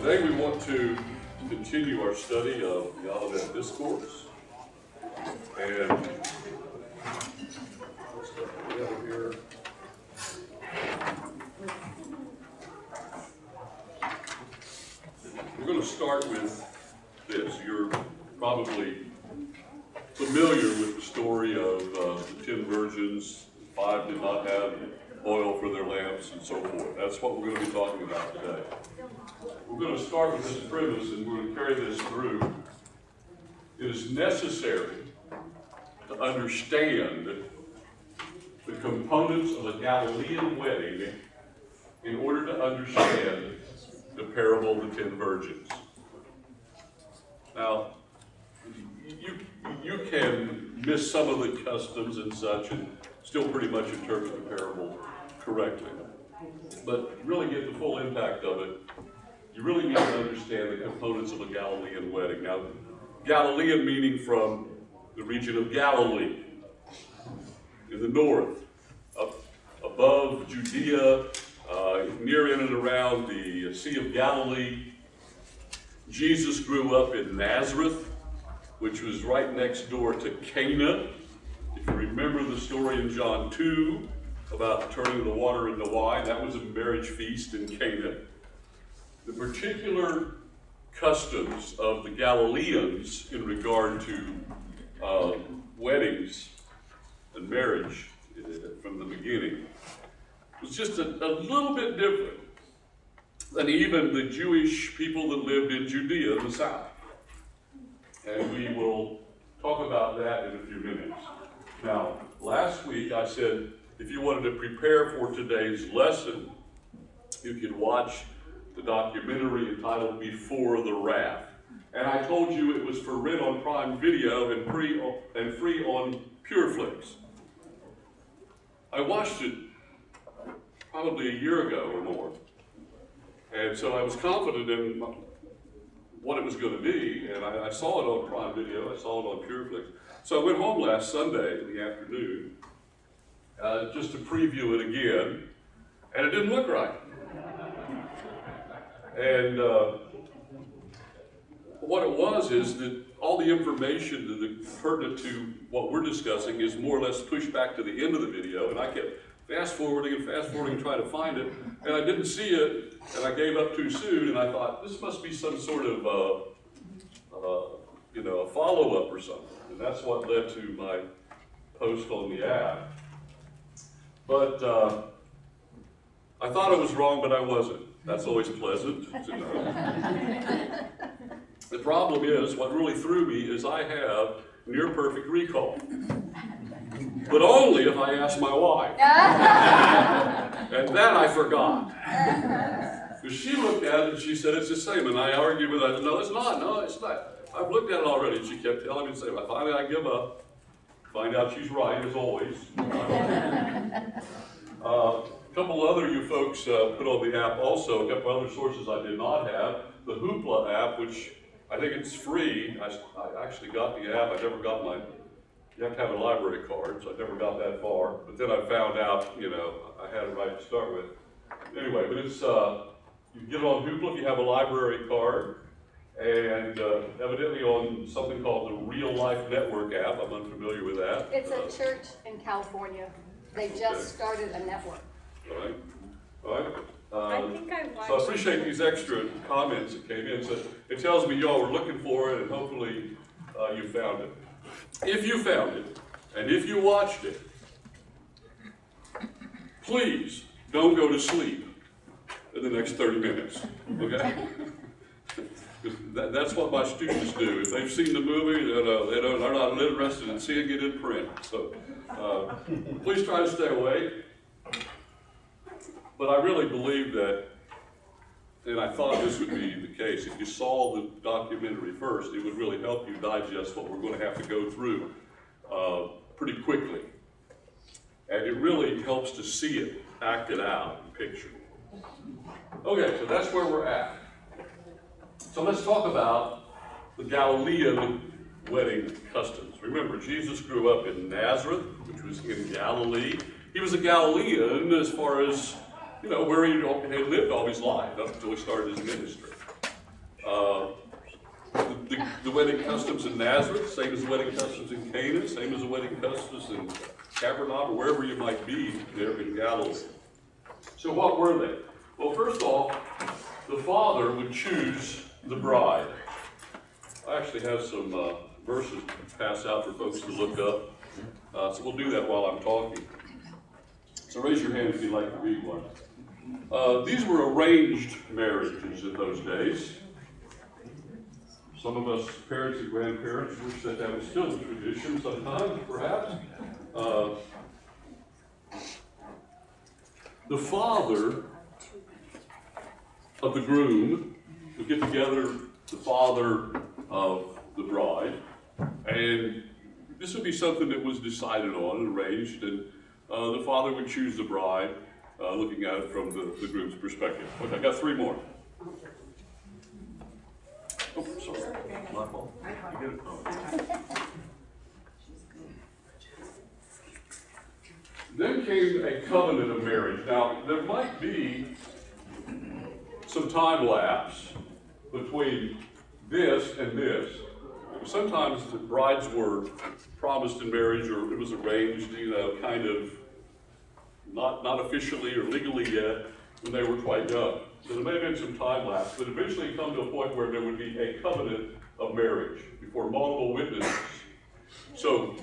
Today we want to continue our study of the Olivet Discourse. And let's start together here. We're going to start with this. You're probably familiar with the story of the 10 virgins. 5 did not have oil for their lamps and so forth. That's what we're going to be talking about today. We're going to start with this premise and we're going to carry this through. It is necessary to understand the components of a Galilean wedding in order to understand the parable of the 10 virgins. Now, you can miss some of the customs and such and still pretty much interpret the parable correctly. But really get the full impact of it, you really need to understand the components of a Galilean wedding. Now, Galilean meaning from the region of Galilee, in the north, up above Judea, near in and around the Sea of Galilee. Jesus grew up in Nazareth, which was right next door to Cana. If you remember the story in John 2 about turning the water into wine, that was a marriage feast in Cana. The particular customs of the Galileans in regard to weddings and marriage from the beginning was just a little bit different than even the Jewish people that lived in Judea in the south. And we will talk about that in a few minutes. Now, last week I said if you wanted to prepare for today's lesson, you could watch the documentary entitled Before the Wrath. And I told you it was for rent on Prime Video and free on PureFlix. I watched it probably a year ago or more. And so I was confident in what it was going to be, and I saw it on Prime Video, I saw it on PureFlix. So I went home last Sunday in the afternoon just to preview it again, and it didn't look right. And what it was is that all the information that pertinent to what we're discussing is more or less pushed back to the end of the video, and I kept fast forwarding and trying to find it, and I didn't see it, and I gave up too soon, and I thought this must be some sort of a follow-up or something, and that's what led to my post on the app. But I thought I was wrong, but I wasn't. That's always pleasant to know. The problem is, what really threw me is I have near perfect recall. But only if I ask my wife. And that I forgot. Because she looked at it and she said, it's the same. And I argued with her, no, it's not. I've looked at it already. And she kept telling me the same. Finally, I give up. Find out she's right, as always. A couple other you folks put on the app also, a couple other sources I did not have. The Hoopla app, which I think it's free. I actually got the app. I never got you have to have a library card, so I never got that far. But then I found out, I had it right to start with. Anyway, but it's, you can get it on Hoopla if you have a library card. And evidently on something called the Real Life Network app. I'm unfamiliar with that. It's a church in California. They just started a network. All right. I think I watched. So I appreciate these extra comments that came in. So it tells me y'all were looking for it, and hopefully you found it. If you found it, and if you watched it, please don't go to sleep in the next 30 minutes, okay? That's what my students do. If they've seen the movie, they're not interested in seeing it in print. So please try to stay awake. But I really believe that, and I thought this would be the case, if you saw the documentary first, it would really help you digest what we're going to have to go through pretty quickly. And it really helps to see it acted out and pictured. Okay, so that's where we're at. So let's talk about the Galilean wedding customs. Remember, Jesus grew up in Nazareth, which was in Galilee. He was a Galilean as far as, where he had lived all his life up until he started his ministry. The wedding customs in Nazareth, same as the wedding customs in Cana, same as the wedding customs in Capernaum, or wherever you might be there in Galilee. So what were they? Well, first off, the father would choose the bride. I actually have some verses to pass out for folks to look up. So we'll do that while I'm talking. So raise your hand if you'd like to read one. These were arranged marriages in those days. Some of us parents and grandparents wish that that was still a tradition sometimes, perhaps. The father of the groom would get together the father of the bride, and this would be something that was decided on and arranged, and the father would choose the bride, looking at it from the groom's perspective. Okay, I got three more. Oh, sorry. My fault. You get it. Then came a covenant of marriage. Now, there might be some time lapse between this and this. Sometimes the brides were promised in marriage, or it was arranged, kind of not officially or legally yet, when they were quite young. So there may have been some time lapse, but eventually come to a point where there would be a covenant of marriage before multiple witnesses. So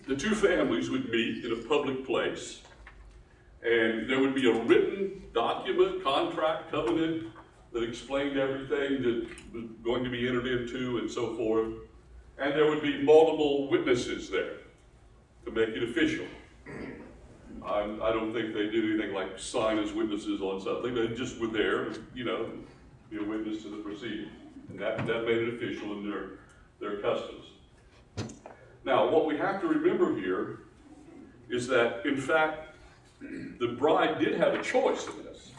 the two families would meet in a public place, and there would be a written document, contract, covenant that explained everything that was going to be entered into and so forth. And there would be multiple witnesses there to make it official. I don't think they did anything like sign as witnesses on something. They just were there, be a witness to the proceeding. And that made it official in their customs. Now, what we have to remember here is that, in fact, the bride did have a choice in this.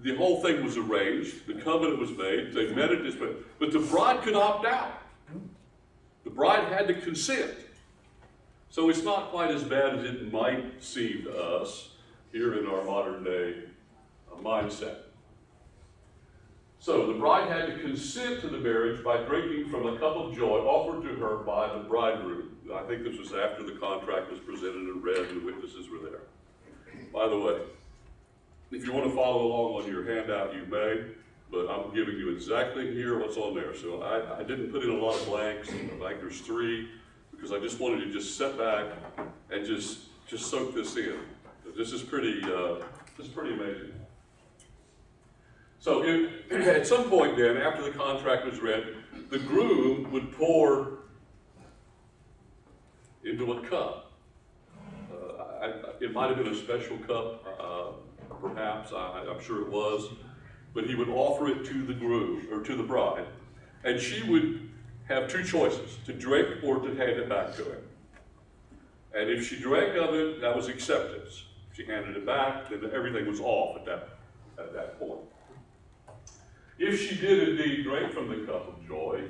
The whole thing was arranged, the covenant was made, they met at this point, but the bride could opt out. The bride had to consent. So it's not quite as bad as it might seem to us here in our modern day mindset. So the bride had to consent to the marriage by drinking from a cup of joy offered to her by the bridegroom. I think this was after the contract was presented and read and the witnesses were there. By the way, if you want to follow along on your handout, you may, but I'm giving you exactly here what's on there. So I didn't put in a lot of blanks. I think there's three, because I just wanted you to just sit back and just soak this in. This is pretty amazing. So at some point then, after the contract was read, the groom would pour into a cup. It might have been a special cup, perhaps, I'm sure it was, but he would offer it to the groom, or to the bride, and she would have two choices, to drink or to hand it back to him. And if she drank of it, that was acceptance. If she handed it back, then everything was off at that point. If she did indeed drink from the cup of joy,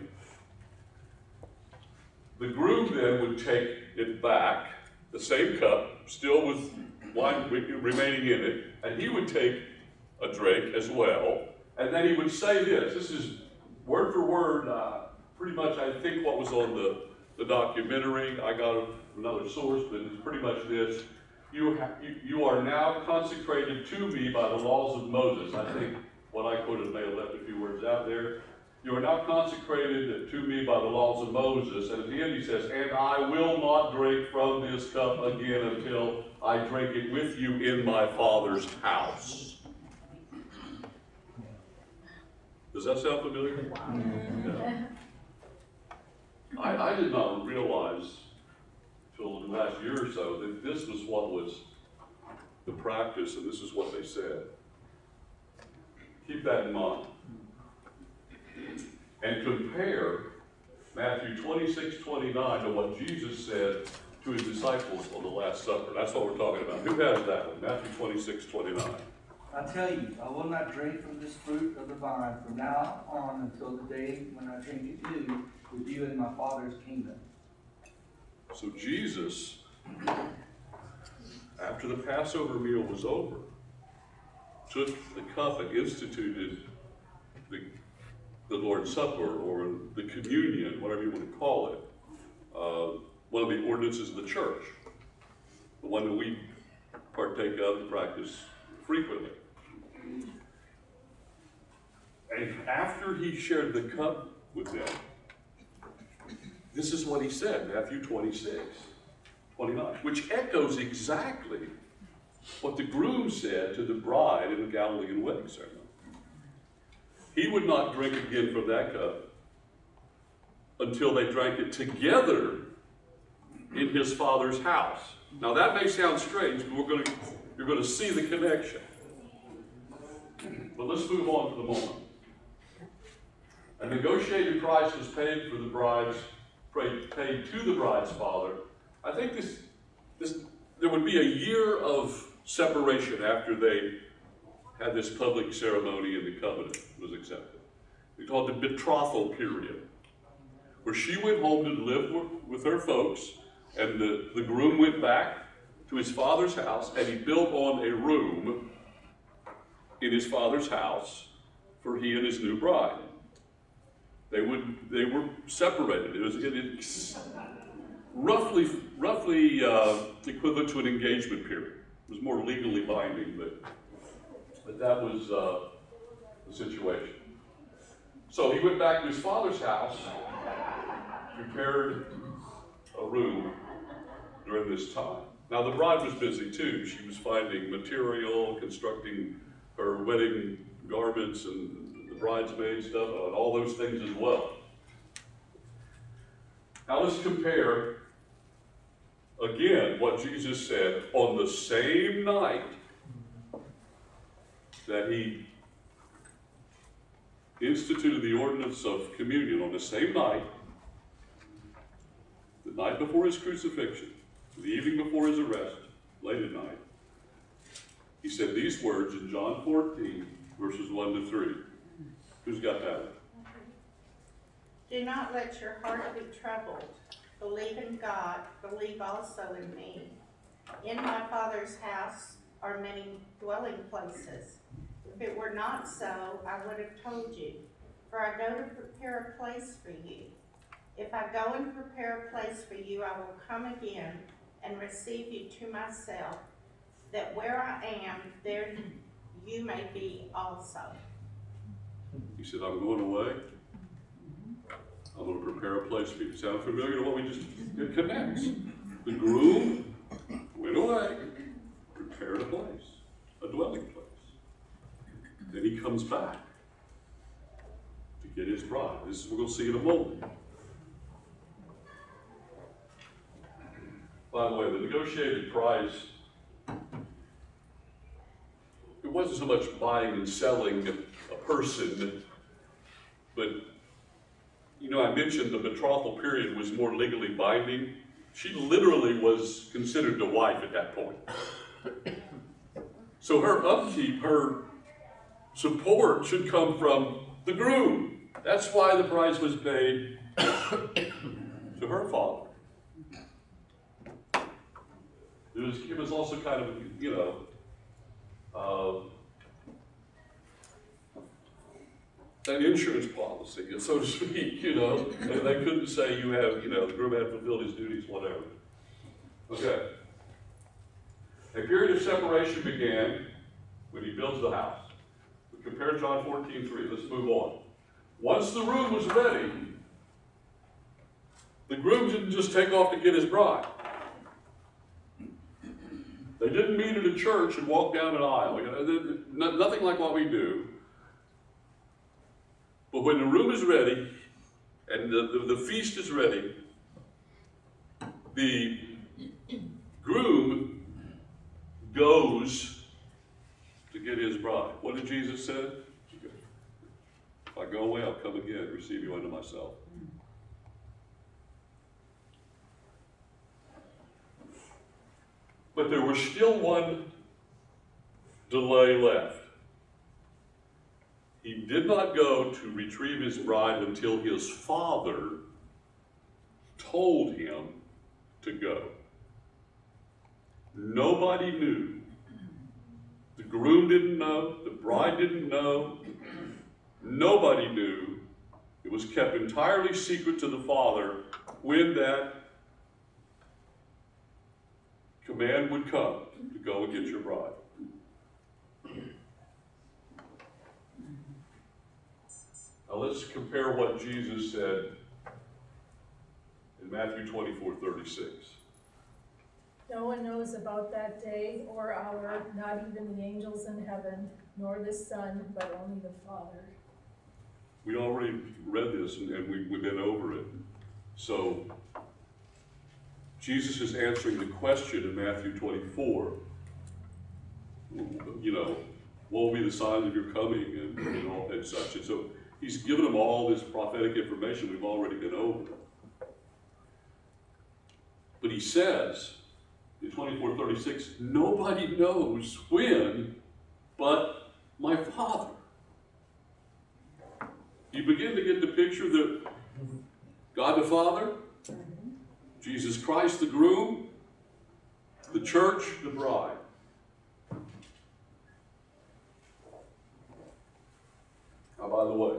the groom then would take it back, the same cup, still with wine remaining in it, and he would take a drink as well, and then he would say this is word for word, pretty much I think what was on the documentary. I got another source, but it's pretty much this: you are now consecrated to me by the laws of Moses. I think what I quoted may have left a few words out there. You are now consecrated to me by the laws of Moses. And at the end he says, and I will not drink from this cup again until I drink it with you in my Father's house. Does that sound familiar? Yeah. I did not realize until the last year or so that this was what was the practice, and this is what they said. Keep that in mind. And compare Matthew 26:29 to what Jesus said to his disciples on the Last Supper. That's what we're talking about. Who has that one? Matthew 26:29. I tell you, I will not drink from this fruit of the vine from now on until the day when I drink it new with you in my Father's kingdom. So Jesus, after the Passover meal was over, took the cup and instituted the the Lord's Supper or the communion, whatever you want to call it, one of the ordinances of the church, the one that we partake of and practice frequently. And after he shared the cup with them, this is what he said, Matthew 26:29, which echoes exactly what the groom said to the bride in the Galilean wedding ceremony. He would not drink again from that cup until they drank it together in his Father's house. Now that may sound strange, but you're going to see the connection. But let's move on for the moment. A negotiated price was paid to the bride's father. I think there would be a year of separation after they had this public ceremony and the covenant was accepted. We call it the betrothal period, where she went home to live with her folks, and the groom went back to his father's house, and he built on a room in his father's house for he and his new bride. They were separated. It was roughly equivalent to an engagement period. It was more legally binding, but that was the situation. So he went back to his father's house, prepared a room during this time. Now the bride was busy too. She was finding material, constructing her wedding garments and the bridesmaid stuff, and all those things as well. Now let's compare again what Jesus said on the same night that he instituted the ordinance of communion. On the same night, the night before his crucifixion, the evening before his arrest, late at night, he said these words in John 14, verses 1 to 3. Who's got that? Do not let your heart be troubled. Believe in God, believe also in me. In my Father's house are many dwelling places. If it were not so, I would have told you, for I go to prepare a place for you. If I go and prepare a place for you, I will come again and receive you to myself, that where I am, there you may be also. He said, I'm going away. I'm going to prepare a place for you. Sound familiar to what we just, it connects. The groom went away, prepared a place, a dwelling place. Then he comes back to get his bride. This is what we'll see in a moment. By the way, the negotiated price, it wasn't so much buying and selling a person, but, you know, I mentioned the betrothal period was more legally binding. She literally was considered the wife at that point. So her upkeep, her support should come from the groom. That's why the price was paid to her father. It was also kind of, you know, an insurance policy, so to speak, you know. They couldn't say you have, you know, the groom had fulfilled his duties, whatever. Okay. A period of separation began when he builds the house. We compare John 14:3. Let's move on. Once the room was ready, the groom didn't just take off to get his bride. They didn't meet at a church and walk down an aisle. You know, nothing like what we do. But when the room is ready and the feast is ready, the groom goes to get his bride. What did Jesus say? If I go away, I'll come again, receive you unto myself. But there was still one delay left. He did not go to retrieve his bride until his father told him to go. Nobody knew. The groom didn't know. The bride didn't know. Nobody knew It was kept entirely secret to the Father when that command would come to go and get your bride. Now let's compare what Jesus said in Matthew 24:36. No one knows about that day or hour, not even the angels in heaven, nor the Son, but only the Father. We already read this and we've been over it. So Jesus is answering the question in Matthew 24. You know, what will be the signs of your coming and all and such. And so he's given them all this prophetic information we've already been over. But he says in 24:36, nobody knows when but my Father. You begin to get the picture that God the Father, Jesus Christ the groom, the church the bride. Now, by the way,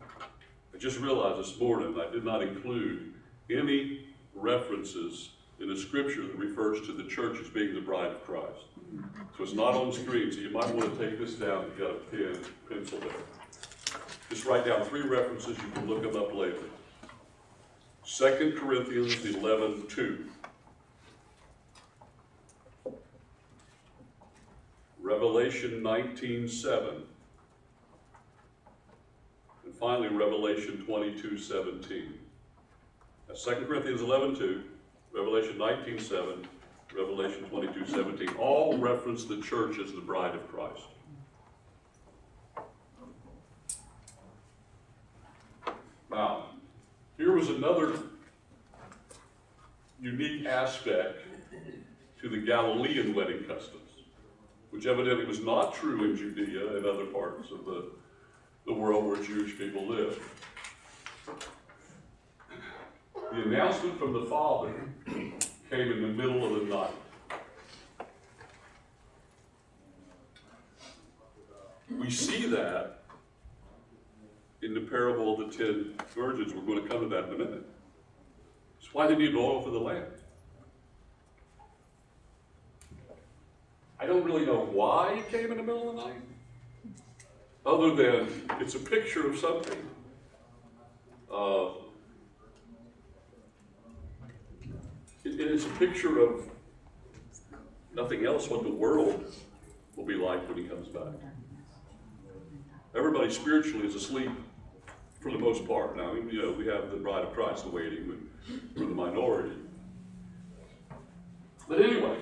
I just realized this morning I did not include any references in the scripture that refers to the church as being the bride of Christ. So it's not on the screen, so you might want to take this down if you've got a pen, pencil there. Just write down 3 references, you can look them up later. 2 Corinthians 11:2. Revelation 19:7. And finally, Revelation 22:17. That's 2 Corinthians 11:2, Revelation 19:7, Revelation 22:17. All reference the church as the bride of Christ. Now, here was another unique aspect to the Galilean wedding customs, which evidently was not true in Judea and other parts of the world where Jewish people lived. The announcement from the Father came in the middle of the night. We see that in the parable of the 10 virgins. We're going to come to that in a minute. It's why they need oil for the lamp. I don't really know why it came in the middle of the night, other than it's a picture of something. It's a picture of nothing else what the world will be like when he comes back. Everybody spiritually is asleep for the most part. Now, you know, we have the bride of Christ waiting for the minority. But anyway,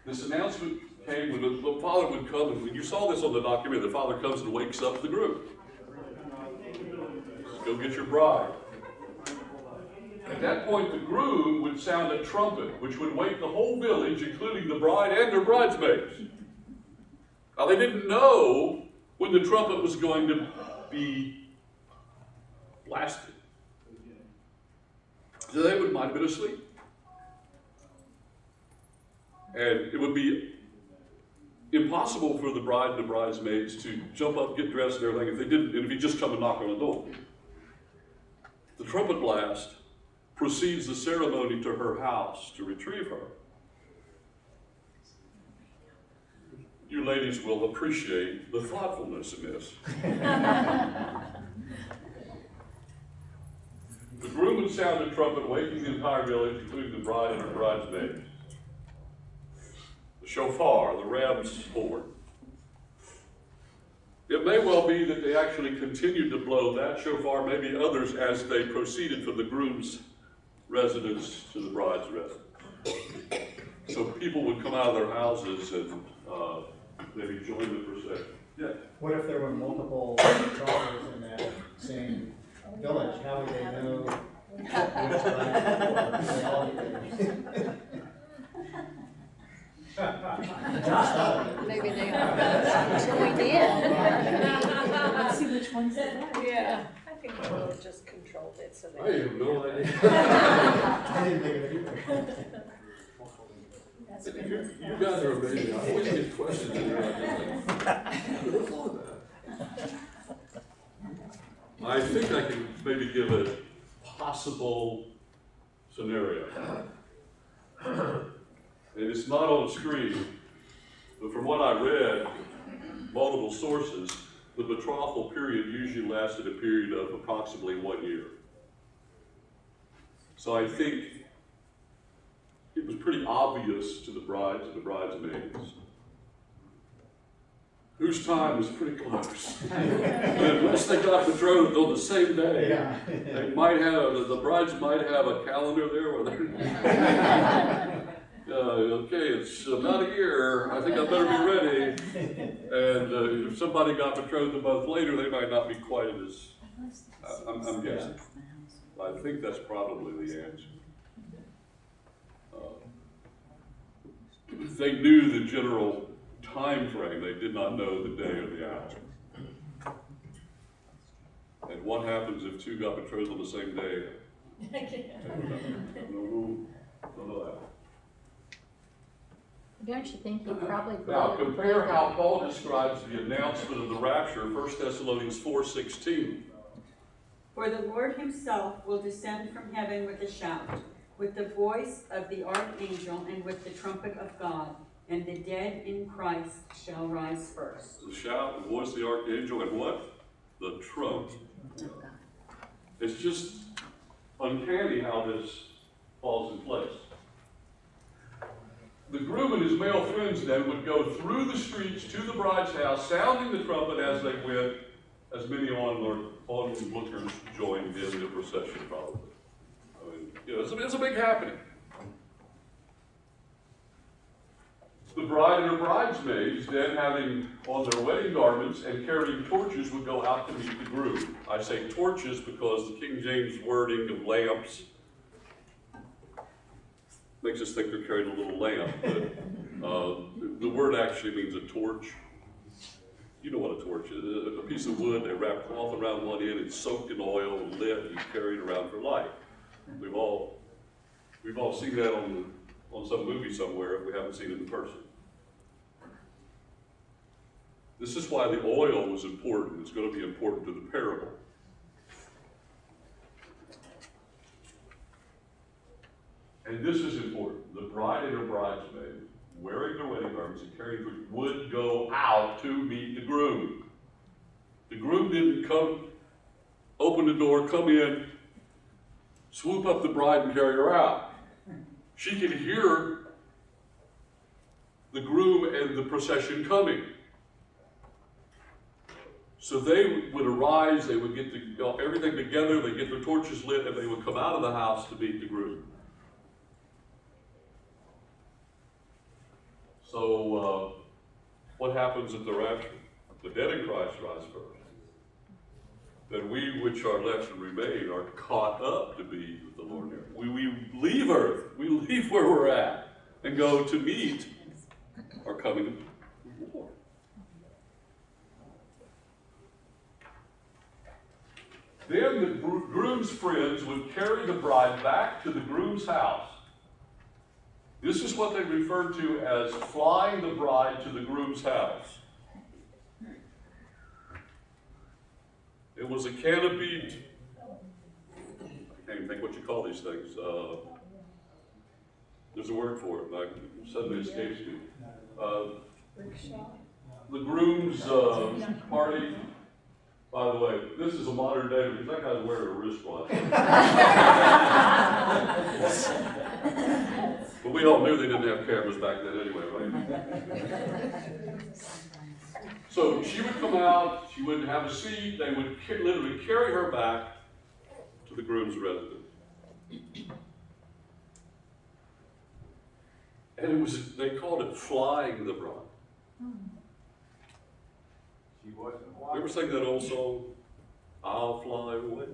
this announcement came when the Father would come, and when you saw this on the documentary, the Father comes and wakes up the group. Go get your bride. At that point, the groom would sound a trumpet, which would wake the whole village, including the bride and her bridesmaids. Now, they didn't know when the trumpet was going to be blasted. So they might have been asleep. And it would be impossible for the bride and the bridesmaids to jump up, get dressed and everything if he just come and knock on the door. The trumpet blast proceeds the ceremony to her house to retrieve her. You ladies will appreciate the thoughtfulness in this. The groom would sound a trumpet, waking the entire village, including the bride and her bridesmaids. The shofar, the ram's horn. It may well be that they actually continued to blow that shofar, maybe others, as they proceeded from the groom's residence to the bride's residence. So people would come out of their houses and maybe join the procession. Yeah. What if there were multiple daughters in that same village? How would they know which bride? They all Maybe they joined in. Let's see which one's it. Yeah. I think we'll just controlled it so I they. have no idea. I didn't think of it either. That's You good. guys are amazing. I always get questions in there. What's all that? I think I can maybe give a possible scenario. And it's not on the screen, but from what I read, multiple sources, the betrothal period usually lasted a period of approximately 1 year. So I think it was pretty obvious to the brides and the bridesmaids whose time was pretty close. Unless they got betrothed on the same day, Yeah. they might have, the brides might have a calendar there where they're, okay, it's about a year, I think I better be ready. And if somebody got betrothed a month later, they might not be quite as, I'm guessing. I think that's probably the answer. They knew the general time frame, they did not know the day or the hour. And what happens if two got betrothed on the same day? Don't know that. Don't you think he probably Now, believed compare how Paul describes the announcement of the rapture, 1 Thessalonians 4:16. For the Lord himself will descend from heaven with a shout, with the voice of the archangel, and with the trumpet of God, and the dead in Christ shall rise first. The shout, the voice of the archangel, and what? The trump. It's just uncanny how this falls in place. The groom and his male friends then would go through the streets to the bride's house, sounding the trumpet as they went, as many onlookers joined in the procession, probably. I mean, you know, it's a big happening. The bride and her bridesmaids, then having on their wedding garments and carrying torches, would go out to meet the groom. I say torches because the King James wording of lamps makes us think they're carrying a little lamp, but the word actually means a torch. You know what a torch is. A piece of wood, they wrap cloth around one end, it's soaked in oil and lit, and carried around for light. We've all seen that on some movie somewhere if we haven't seen it in person. This is why the oil was important. It's going to be important to the parable. And this is important. The bride and her bridesmaid, wearing their wedding garments and carrying torches, would go out to meet the groom. The groom didn't come, open the door, come in, swoop up the bride and carry her out. She could hear the groom and the procession coming. So they would arise, they would get everything together, they'd get their torches lit, and they would come out of the house to meet the groom. So what happens at the rapture? The dead in Christ rise first. Then we which are left and remain are caught up to be with the Lord. We leave earth, we leave where we're at, and go to meet our coming Lord. Then the groom's friends would carry the bride back to the groom's house. This is what they referred to as flying the bride to the groom's house. It was a canopied, I can't even think what you call these things. There's a word for it, but it suddenly escapes me. The groom's party. By the way, this is a modern day because that guy's wearing a wristwatch. But we all knew they didn't have cameras back then anyway, right? So she would come out, she wouldn't have a seat, they would literally carry her back to the groom's residence. And they called it flying the bride. She wasn't You ever sing that old song, I'll Fly Away?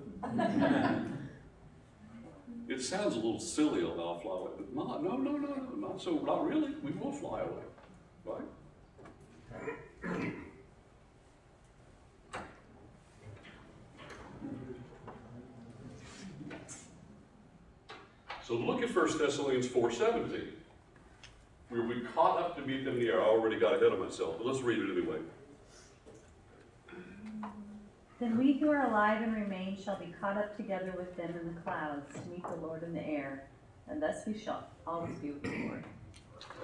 It sounds a little silly on I'll Fly Away, but no, not really. We will fly away, right? So look at 1 Thessalonians 4:17. We caught up to meet them in the air. I already got ahead of myself, but let's read it anyway. Then we who are alive and remain shall be caught up together with them in the clouds to meet the Lord in the air, and thus we shall always be with the Lord.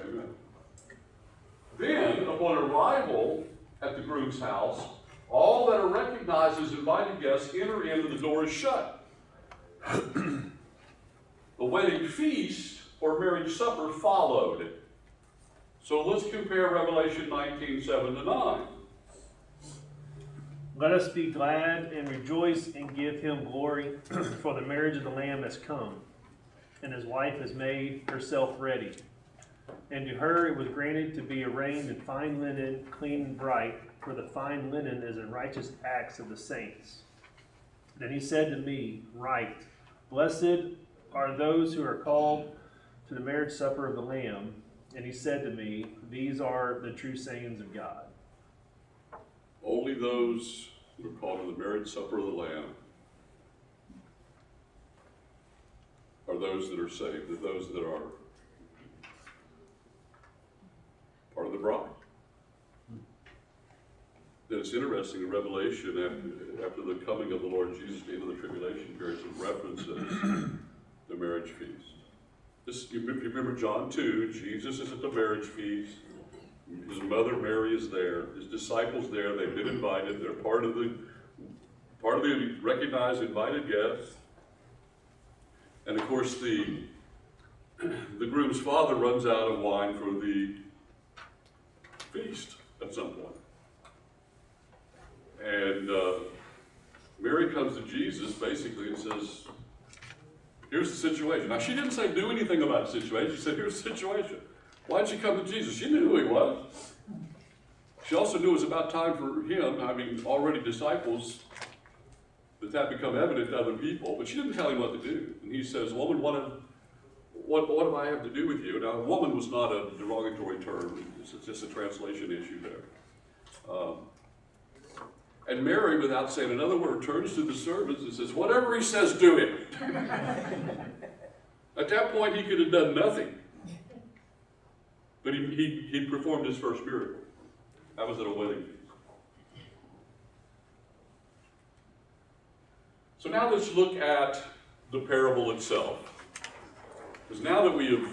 Amen. Then, upon arrival at the groom's house, all that are recognized as invited guests enter in and the door is shut. The wedding feast or marriage supper followed. So let's compare Revelation 19:7-9. Let us be glad and rejoice and give him glory, for the marriage of the Lamb has come, and his wife has made herself ready. And to her it was granted to be arrayed in fine linen, clean and bright, for the fine linen is in righteous acts of the saints. Then he said to me, Write, blessed are those who are called to the marriage supper of the Lamb. And he said to me, These are the true sayings of God. Only those who are called to the marriage supper of the Lamb are those that are saved, are those that are part of the bride. Then it's interesting in Revelation, after the coming of the Lord Jesus, the end of the tribulation period, it references the marriage feast. You remember John 2, Jesus is at the marriage feast. His mother Mary is there. His disciples there. They've been invited. They're part of the recognized invited guests. And of course, the groom's father runs out of wine for the feast at some point. And Mary comes to Jesus basically and says, "Here's the situation." Now, she didn't say do anything about the situation. She said, "Here's the situation." Why'd she come to Jesus? She knew who he was. She also knew it was about time for him, having already disciples, that become evident to other people. But she didn't tell him what to do. And he says, "Woman, what do I have to do with you?" Now, woman was not a derogatory term. It's just a translation issue there. And Mary, without saying another word, turns to the servants and says, "Whatever he says, do it." At that point, he could have done nothing. But he performed his first miracle. That was at a wedding feast. So now let's look at the parable itself. Because now that we have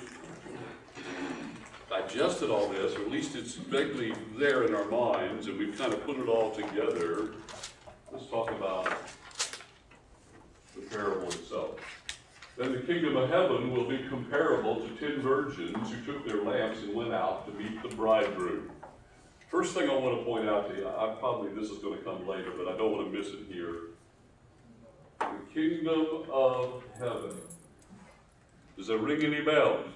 digested all this, or at least it's vaguely there in our minds, and we've kind of put it all together, let's talk about the parable itself. Then the kingdom of heaven will be comparable to 10 virgins who took their lamps and went out to meet the bridegroom. First thing I want to point out to you, this is going to come later, but I don't want to miss it here. The kingdom of heaven. Does that ring any bells?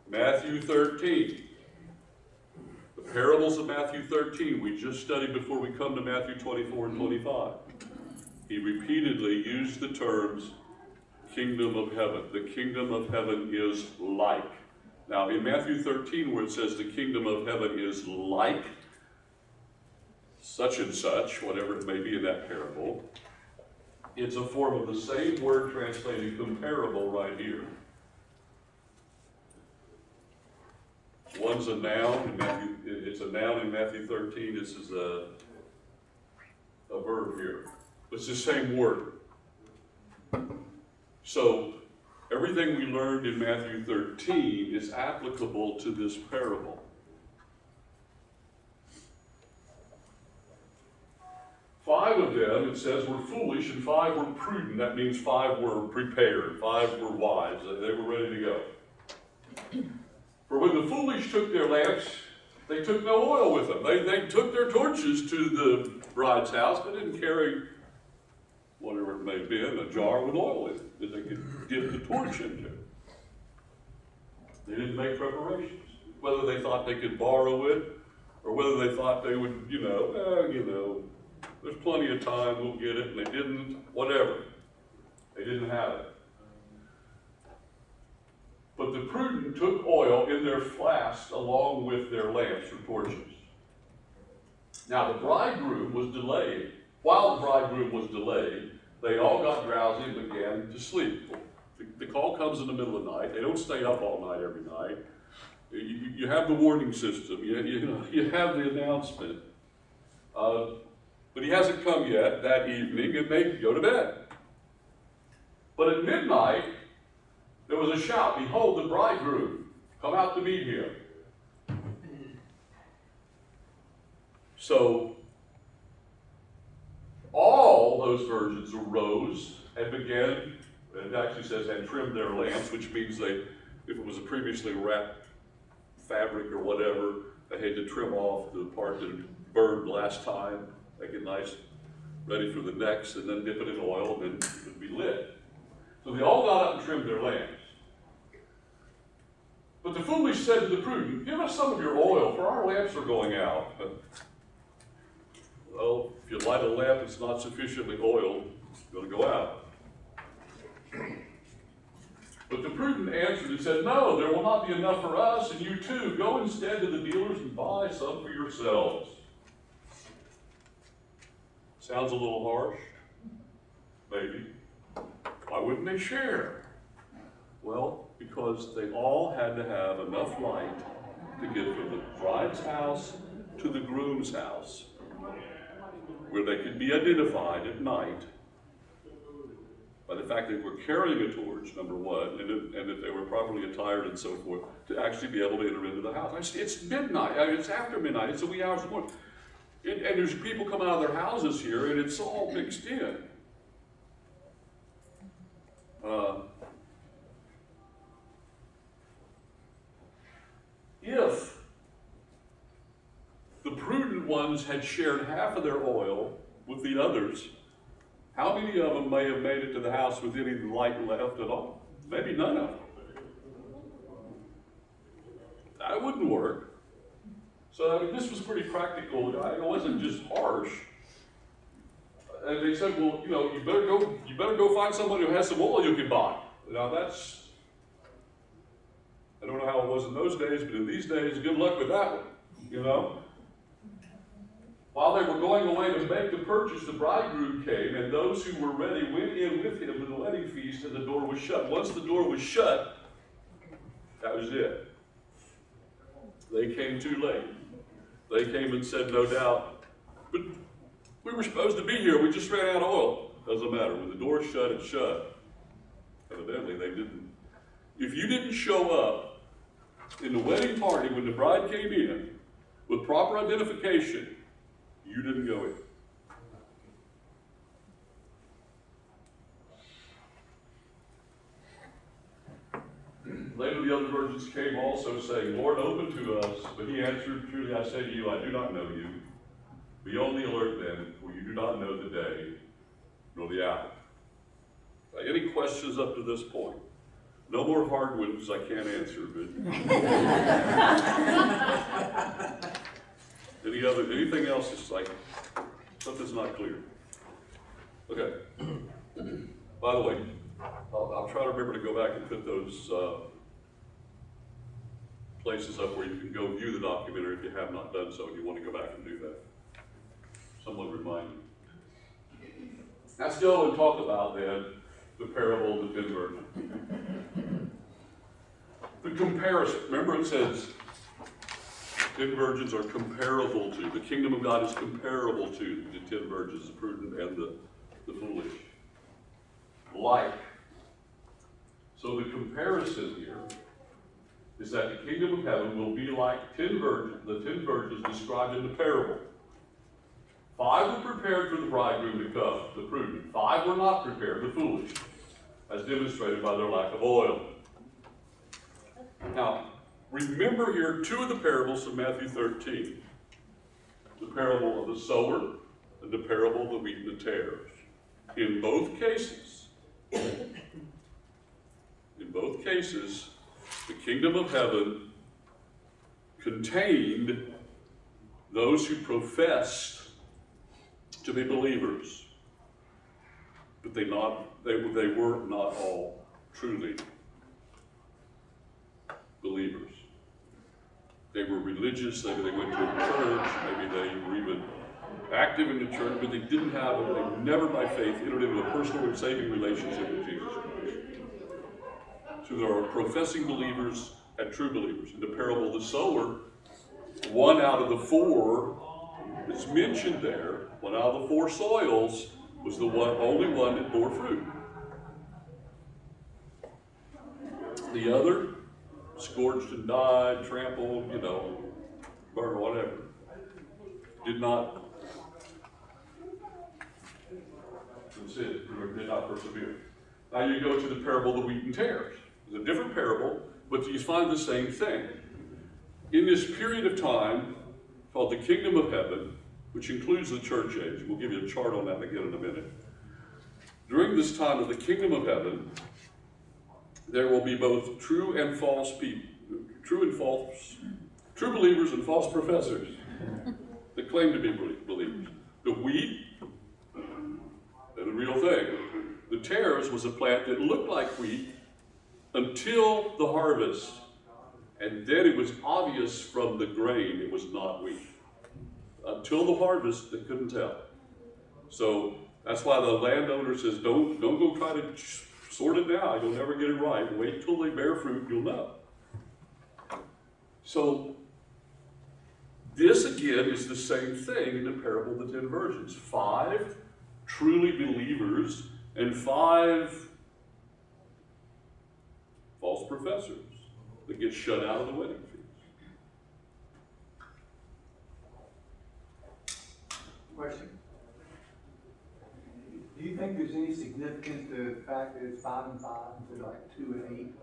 Matthew 13. The parables of Matthew 13 we just studied before we come to Matthew 24 and 25. He repeatedly used the terms kingdom of heaven. The kingdom of heaven is like. Now in Matthew 13 where it says the kingdom of heaven is like such and such, whatever it may be in that parable, it's a form of the same word translated comparable right here. One's a noun in Matthew, it's a noun in Matthew 13, this is a verb here. It's the same word. So everything we learned in Matthew 13 is applicable to this parable. 5 of them, it says, were foolish and 5 were prudent. That means 5 were prepared, 5 were wise, they were ready to go. For when the foolish took their lamps, they took no oil with them. They took their torches to the bride's house, but didn't carry whatever it may have been, a jar with oil in it that they could dip the torch into. They didn't make preparations. Whether they thought they could borrow it, or whether they thought they would, there's plenty of time, we'll get it, and they didn't, whatever. They didn't have it. But the prudent took oil in their flasks along with their lamps or torches. Now the bridegroom was delayed. While the bridegroom was delayed, they all got drowsy and began to sleep. The call comes in the middle of the night. They don't stay up all night every night. You have the warning system. You have the announcement. But But he hasn't come yet that evening, and they go to bed. But at midnight, there was a shout, "Behold, the bridegroom, come out to meet him." So, all those virgins arose and began, it actually says, and trimmed their lamps, which means they, if it was a previously wrapped fabric or whatever, they had to trim off the part that had burned last time, make it nice, ready for the next, and then dip it in oil, and then it would be lit. So they all got up and trimmed their lamps. But the foolish said to the prudent, "Give us some of your oil, for our lamps are going out." Well, if you light a lamp that's not sufficiently oiled, it's going to go out. But the prudent answered and said, "No, there will not be enough for us, and you too. Go instead to the dealers and buy some for yourselves." Sounds a little harsh? Maybe. Why wouldn't they share? Well, because they all had to have enough light to get from the bride's house to the groom's house, where they could be identified at night by the fact that they were carrying a torch, number one, and that they were properly attired and so forth, to actually be able to enter into the house. It's midnight, it's after midnight, it's a wee hours of the morning. And there's people coming out of their houses here, and it's all mixed in. If the prudent ones had shared half of their oil with the others, how many of them may have made it to the house with any light left at all? Maybe none of them. That wouldn't work. So I mean, this was pretty practical. It wasn't just harsh. And they said, "Well, you better go find somebody who has some oil you can buy." Now that's, I don't know how it was in those days, but in these days, good luck with that one, While they were going away to make the purchase, the bridegroom came, and those who were ready went in with him to the wedding feast, and the door was shut. Once the door was shut, that was it. They came too late. They came and said, no doubt, "But we were supposed to be here. We just ran out of oil." Doesn't matter. When the door shut, it shut. Evidently, they didn't. If you didn't show up in the wedding party when the bride came in with proper identification, you didn't go in. Later the other virgins came also, saying, "Lord, open to us." But he answered, "Truly I say to you, I do not know you. Be on the alert then, for you do not know the day nor the hour." Any questions up to this point? No more hard ones I can't answer, but anything else is like something's not clear. Okay. By the way, I'll try to remember to go back and put those places up where you can go view the documentary if you have not done so and you want to go back and do that. Someone remind me. Let's go and talk about then the parable of the 10 virgins. The comparison. Remember it says 10 virgins are comparable to. The kingdom of God is comparable to the 10 virgins, the prudent and the foolish. Like. So the comparison here is that the kingdom of heaven will be like 10 virgins, the 10 virgins described in the parable. 5 were prepared for the bridegroom to come, the prudent. 5 were not prepared, the foolish, as demonstrated by their lack of oil. Now, remember here 2 of the parables from Matthew 13. The parable of the sower and the parable of the wheat and the tares. In both cases, the kingdom of heaven contained those who professed to be believers, but they were not all truly believers. They were religious, maybe they went to a church, maybe they were even active in the church, but they never by faith entered into a personal and saving relationship with Jesus Christ. So there are professing believers and true believers. In the parable of the sower, 1 out of the 4 that's mentioned there, one out of the 4 soils, was the only one that bore fruit. The other, scorched and died, trampled, burned, whatever, did not persevere. Now you go to the parable of the wheat and tares. It's a different parable, but you find the same thing. In this period of time, called the kingdom of heaven, which includes the church age, we'll give you a chart on that again in a minute. During this time of the kingdom of heaven, there will be both true and false people, true believers and false professors that claim to be believers. The wheat, they're the real thing. The tares was a plant that looked like wheat until the harvest, and then it was obvious from the grain it was not wheat. Until the harvest, they couldn't tell. So that's why the landowner says, don't go try to sort it now. You'll never get it right. Wait till they bear fruit, you'll know. So this again is the same thing in the parable of the 10 virgins. 5 truly believers and 5 false professors that get shut out of the wedding feast. Question. Do you think there's any significance to the fact that it's 5 and 5 instead of like 2 and 8?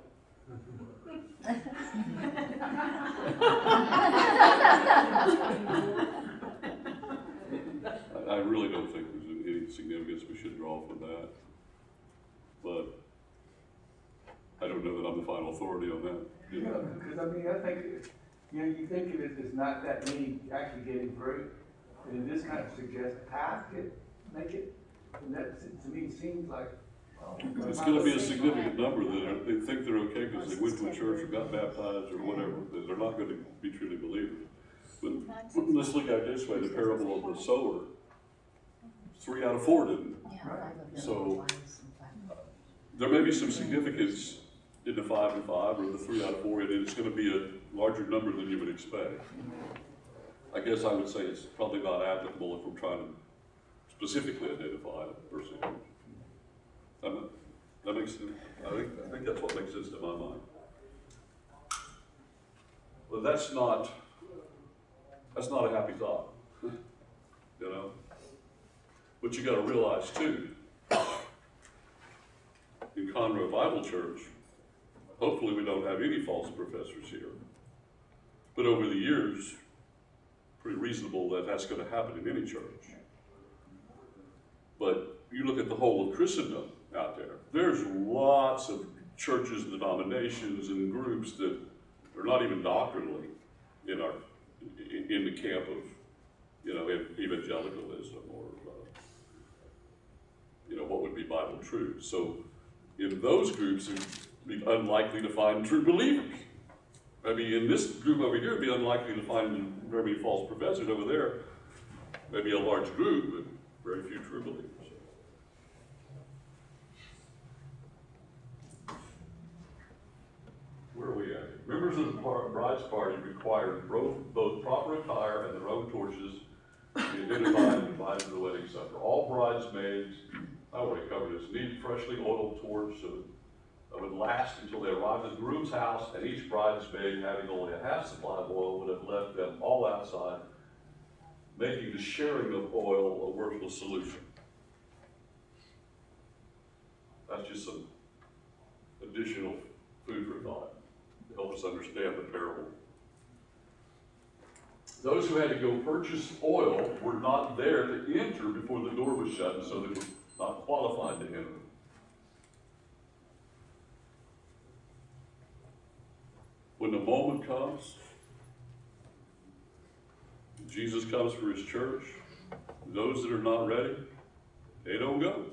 I really don't think there's any significance we should draw from that. But I don't know that I'm the final authority on that. Yeah, because I think, you think of it as not that many actually getting fruit, and this kind of suggests half make it, and that to me seems like, it's going to be a significant number that they think they're okay because they went to a church or got baptized or whatever. They're not going to be truly believers. But let's look at it this way: the parable of the sower. 3 out of 4 didn't. So there may be some significance in the 5 and 5 or the 3 out of 4, and it's going to be a larger number than you would expect. I guess I would say it's probably not applicable if we're trying to specifically identify a person. That makes sense. I think that's what makes sense to my mind. But that's not a happy thought, But you got to realize too, in Conroe Bible Church, hopefully we don't have any false professors here. But over the years, pretty reasonable that that's going to happen in any church. But you look at the whole of Christendom out there, there's lots of churches and denominations and groups that are not even doctrinally in the camp of, evangelicalism or, what would be Bible truth. So in those groups, it'd be unlikely to find true believers. Maybe in this group over here, it'd be unlikely to find very many false professors. Over there, maybe a large group, but very few true believers. Where are we at? Members of the bride's party require both proper attire and their own torches to be identified and invited to the wedding supper. All bridesmaids, I already covered this, need freshly oiled torch that would last until they arrived at the groom's house, and each bridesmaid, having only a half supply of oil, would have left them all outside, making the sharing of oil a worthless solution. That's just some additional food for thought to help us understand the parable. Those who had to go purchase oil were not there to enter before the door was shut, and so they were not qualified to enter. When the moment comes, Jesus comes for his church, those that are not ready, they don't go.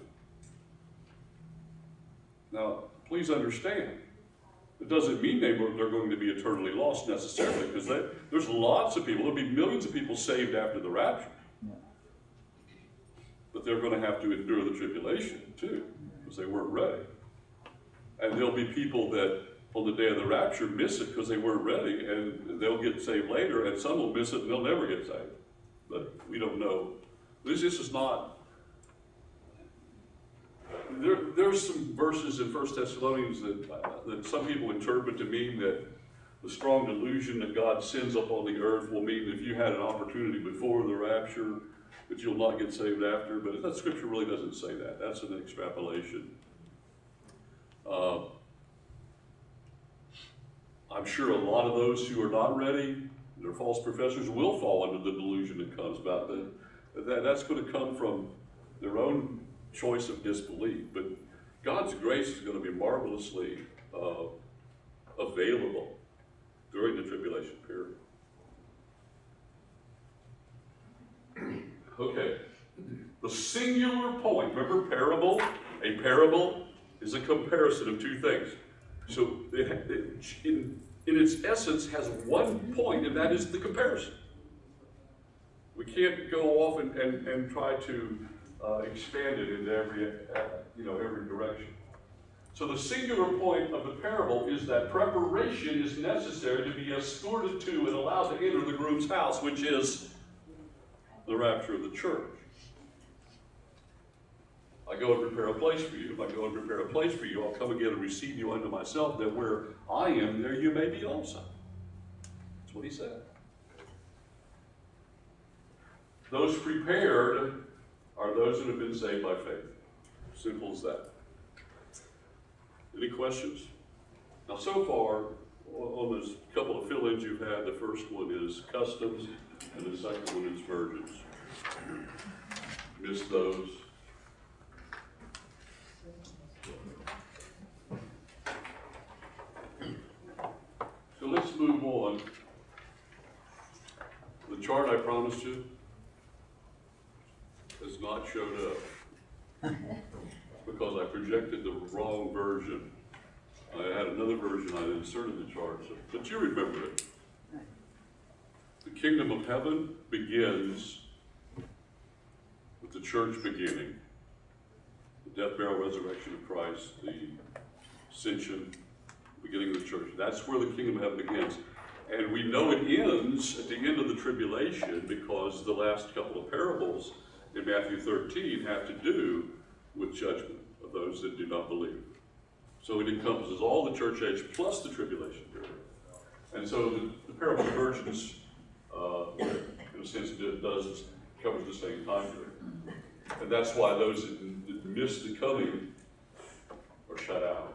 Now, please understand, it doesn't mean they're going to be eternally lost necessarily, because there's lots of people, there'll be millions of people saved after the rapture. But they're going to have to endure the tribulation too, because they weren't ready. And there'll be people that on the day of the rapture miss it because they weren't ready, and they'll get saved later, and some will miss it and they'll never get saved. but we don't know. This is not, there's some verses in 1 Thessalonians that some people interpret to mean that the strong delusion that God sends up on the earth will mean if you had an opportunity before the rapture, that you'll not get saved after, but that scripture really doesn't say that. That's an extrapolation. I'm sure a lot of those who are not ready, they're false professors, will fall into the delusion that comes about. That's going to come from their own choice of disbelief. But God's grace is going to be marvelously available during the tribulation period. Okay, the singular point, remember parable? A parable is a comparison of two things. So in its essence has one point, and that is the comparison. We can't go off and try to expand it into every direction. So the singular point of the parable is that preparation is necessary to be escorted to and allowed to enter the groom's house, which is the rapture of the church. I go and prepare a place for you. If I go and prepare a place for you, I'll come again and receive you unto myself, that where I am, there you may be also. That's what he said. Those prepared are those that have been saved by faith. Simple as that. Any questions? Now, so far, on this couple of fill-ins you've had, the first one is customs, and the second one is virgins. Missed those. So let's move on. The chart I promised you has not showed up because I projected the wrong version. I had another version I inserted the chart, but you remember it. The kingdom of heaven begins with the church beginning, the death, burial, resurrection of Christ, the ascension, beginning of the church. That's where the kingdom of heaven begins. And we know it ends at the end of the tribulation because the last couple of parables in Matthew 13 have to do with judgment of those that do not believe. So it encompasses all the church age plus the tribulation period. And so the parable of the virgins, in a sense, covers the same time period. And that's why those that miss the coming are shut out.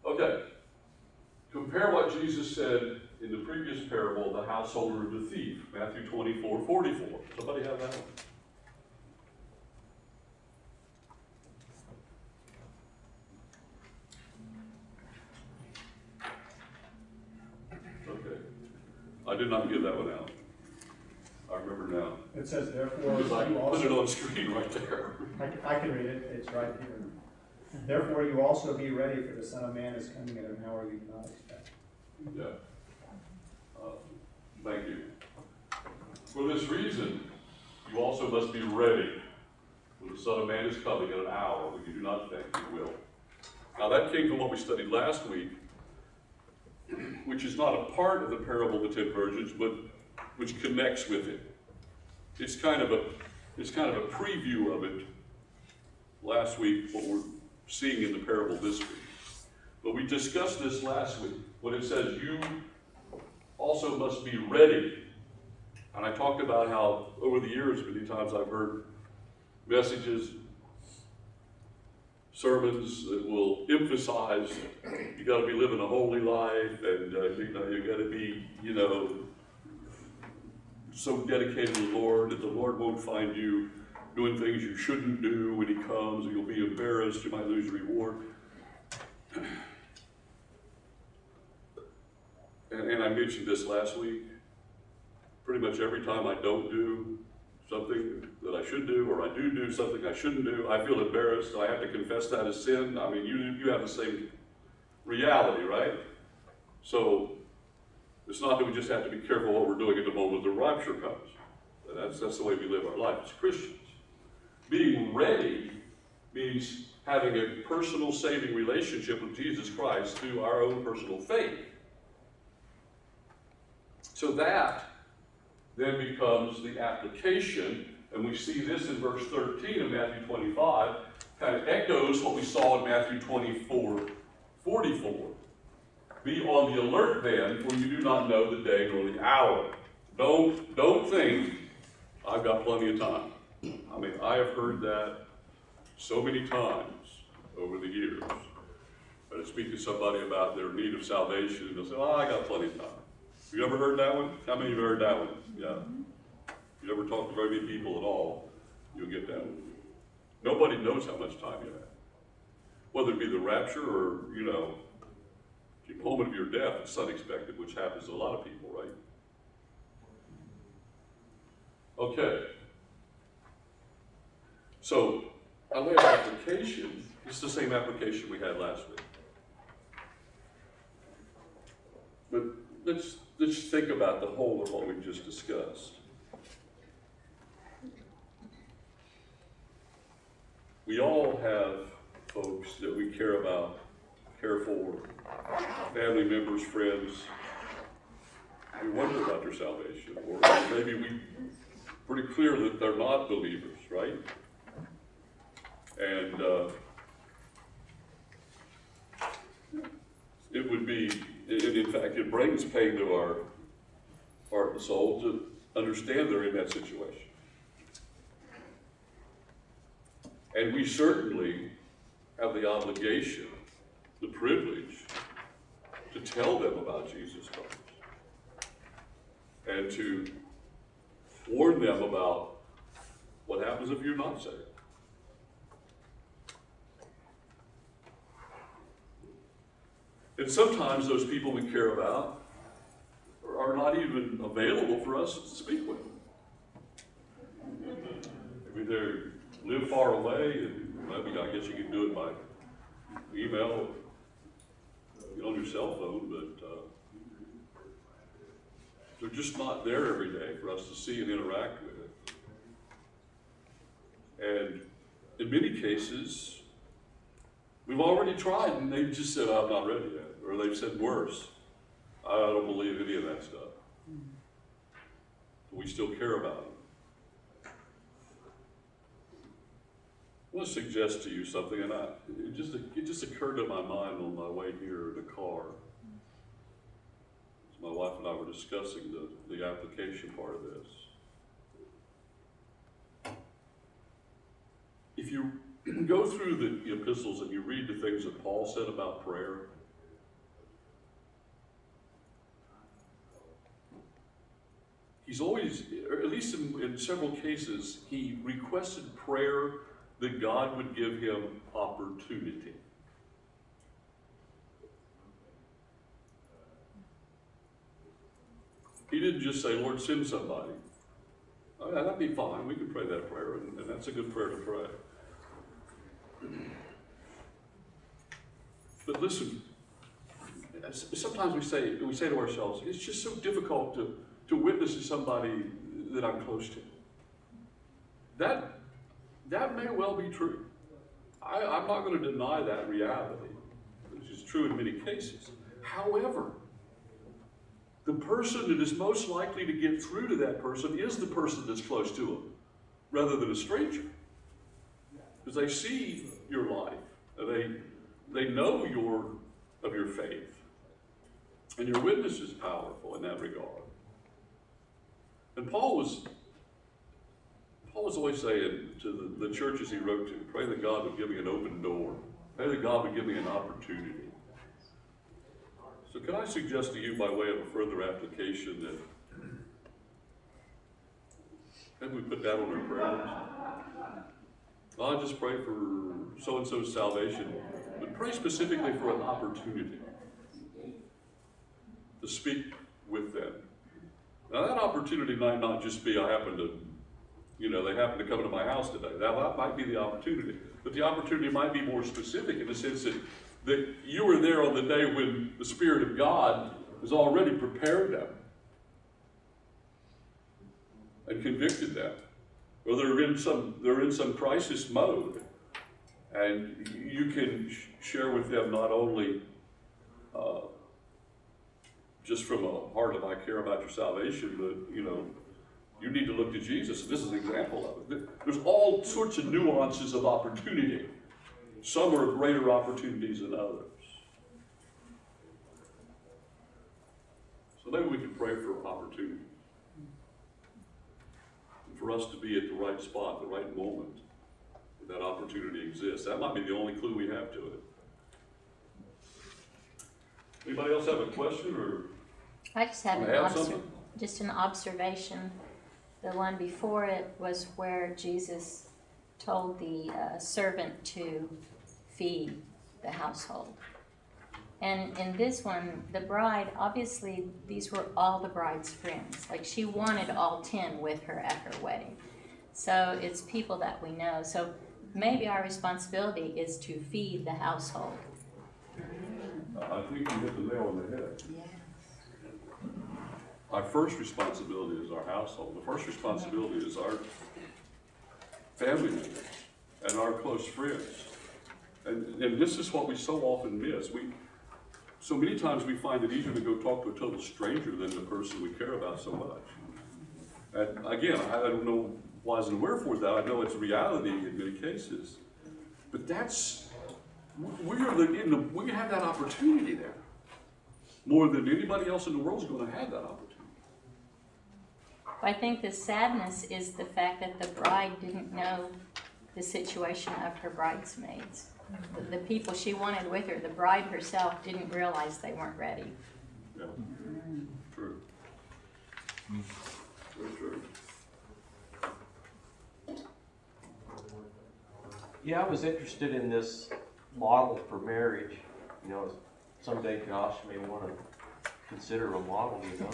Okay. Compare what Jesus said in the previous parable, the householder of the thief, Matthew 24:44. Somebody have that one? Okay. I did not give that one out. I remember now. It says, therefore, Because I you put it also, on screen right there. I can read it, it's right here. Therefore, you also be ready, for the Son of Man is coming at an hour you do not expect. Yeah. Thank you. For this reason, you also must be ready, for the Son of Man is coming at an hour when you do not think he will. Now that came from what we studied last week, which is not a part of the parable of the 10 virgins, but which connects with it. It's kind of a preview of it last week, what we're seeing in the parable this week. But we discussed this last week, when it says you also must be ready. And I talked about how over the years, many times I've heard messages, sermons that will emphasize you got to be living a holy life, and you got to be, so dedicated to the Lord that the Lord won't find you doing things you shouldn't do when he comes, or you'll be embarrassed, you might lose your reward. And I mentioned this last week. Pretty much every time I don't do something that I should do, or I do something I shouldn't do, I feel embarrassed. I have to confess that as sin. I mean, you have the same reality, right? So it's not that we just have to be careful what we're doing at the moment the rapture comes. That's the way we live our life as Christians. Being ready means having a personal saving relationship with Jesus Christ through our own personal faith. So that then becomes the application, and we see this in verse 13 of Matthew 25, kind of echoes what we saw in Matthew 24:44. Be on the alert then, for you do not know the day nor the hour. Don't think I've got plenty of time. I mean, I have heard that so many times over the years. But I speak to somebody about their need of salvation, and they'll say, "Oh, I got plenty of time." You ever heard that one? How many of you have heard that one? Yeah. You never talk to very many people at all, you'll get that one. Nobody knows how much time you have. Whether it be the rapture or, the moment of your death, it's unexpected, which happens to a lot of people, right? Okay. So, by way of application, it's the same application we had last week. But let's think about the whole of what we just discussed. We all have folks that we care about, care for, family members, friends. We wonder about their salvation, or maybe we're pretty clear that they're not believers, right? And it would be, in fact, it brings pain to our heart and soul to understand they're in that situation. And we certainly have the obligation, the privilege, to tell them about Jesus Christ and to warn them about what happens if you're not saved. And sometimes those people we care about are not even available for us to speak with. Maybe they live far away, and maybe I guess you can do it by email or on your cell phone, but they're just not there every day for us to see and interact with. And in many cases, we've already tried, and they've just said, "I'm not ready yet," or they've said worse, "I don't believe any of that stuff." But we still care about them. I want to suggest to you something, and it just occurred to my mind on my way here in the car. As my wife and I were discussing the application part of this. If you go through the epistles and you read the things that Paul said about prayer, he's always, or at least in several cases, he requested prayer that God would give him opportunity. He didn't just say, "Lord, send somebody." Oh, yeah, that'd be fine. We can pray that prayer, and that's a good prayer to pray. But listen, sometimes we say to ourselves, it's just so difficult to witness to somebody that I'm close to. That may well be true. I'm not going to deny that reality, which is true in many cases. However, the person that is most likely to get through to that person is the person that's close to them, rather than a stranger. Because they see your life, and they know of your faith, and your witness is powerful in that regard. And Paul was always saying to the churches he wrote to, pray that God would give me an open door. Pray that God would give me an opportunity. So can I suggest to you, by way of a further application, that maybe we put that on our prayer list? I'll just pray for so-and-so's salvation, but pray specifically for an opportunity to speak with them. Now that opportunity might not just be, they happen to come to my house today. That might be the opportunity. But the opportunity might be more specific in the sense that you were there on the day when the Spirit of God has already prepared them and convicted them. Or they're in some crisis mode. And you can share with them not only just from a heart of I care about your salvation, but You need to look to Jesus. This is an example of it. There's all sorts of nuances of opportunity. Some are greater opportunities than others. So maybe we can pray for opportunity. And for us to be at the right spot, the right moment, that opportunity exists. That might be the only clue we have to it. Anybody else have a question or I just had wanna add something? just an observation. The one before it was where Jesus told the servant to feed the household. And in this one, the bride, obviously, these were all the bride's friends. Like, she wanted all 10 with her at her wedding. So it's people that we know. So maybe our responsibility is to feed the household. I think you hit the nail on the head. Our first responsibility is our household. The first responsibility is our family members and our close friends. And this is what we so often miss. So many times we find it easier to go talk to a total stranger than the person we care about so much. And again, I don't know whys and wherefores that. I know it's reality in many cases. But we have that opportunity there. More than anybody else in the world is going to have that opportunity. I think the sadness is the fact that the bride didn't know the situation of her bridesmaids. The people she wanted with her, the bride herself, didn't realize they weren't ready. Yeah, true. Very true. Yeah, I was interested in this model for marriage. You know, someday Josh may want to consider a model, you know.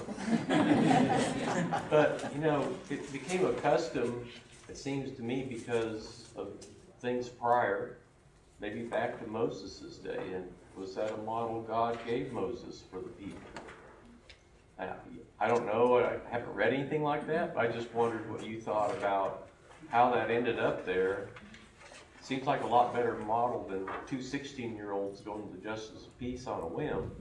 But, you know, it became a custom, it seems to me, because of things prior, maybe back to Moses' day. And was that a model God gave Moses for the people? I don't know, I haven't read anything like that, but I just wondered what you thought about how that ended up there. Seems like a lot better model than two 16-year-olds going to the Justice of Peace on a whim.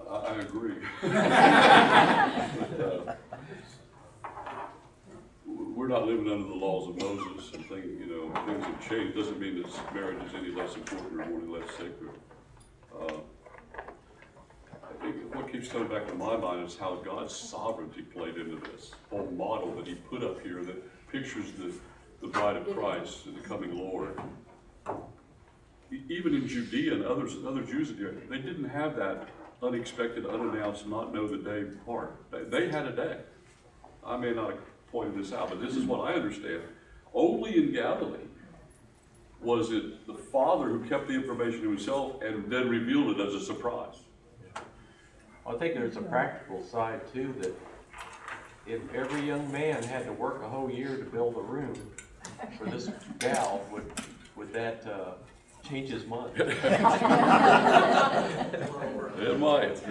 I agree. But, we're not living under the laws of Moses and things, you know, things have changed. Doesn't mean that marriage is any less important or any less sacred. I think what keeps coming back to my mind is how God's sovereignty played into this whole model that he put up here that pictures the bride of Christ, the coming Lord. Even in Judea and other Jews, they didn't have that unexpected, unannounced, not know the day part. They had a day. I may not have pointed this out, but this is what I understand. Only in Galilee was it the father who kept the information to himself and then revealed it as a surprise. I think there's a practical side too, that if every young man had to work a whole year to build a room for this gal, would that change his mind? It might.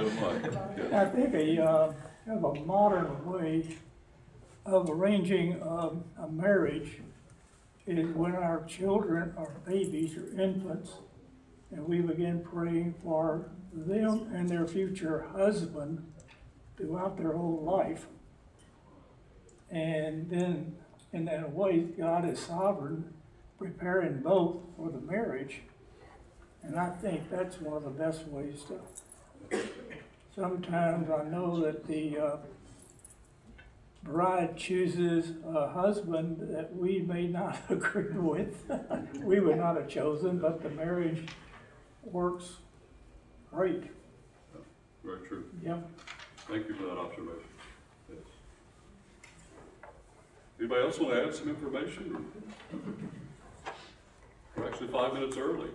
I think a modern way of arranging a marriage is when our children are babies or infants, and we begin praying for them and their future husband throughout their whole life. And then in that way, God is sovereign, preparing both for the marriage. And I think that's one of the best ways to. Sometimes I know that the bride chooses a husband that we may not agree with. We would not have chosen, but the marriage works great. Very true. Yep. Thank you for that observation. Yes. Anybody else want to add some information? We're actually 5 minutes early.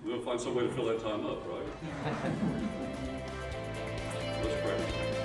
We'll find some way to fill that time up, right? Let's pray.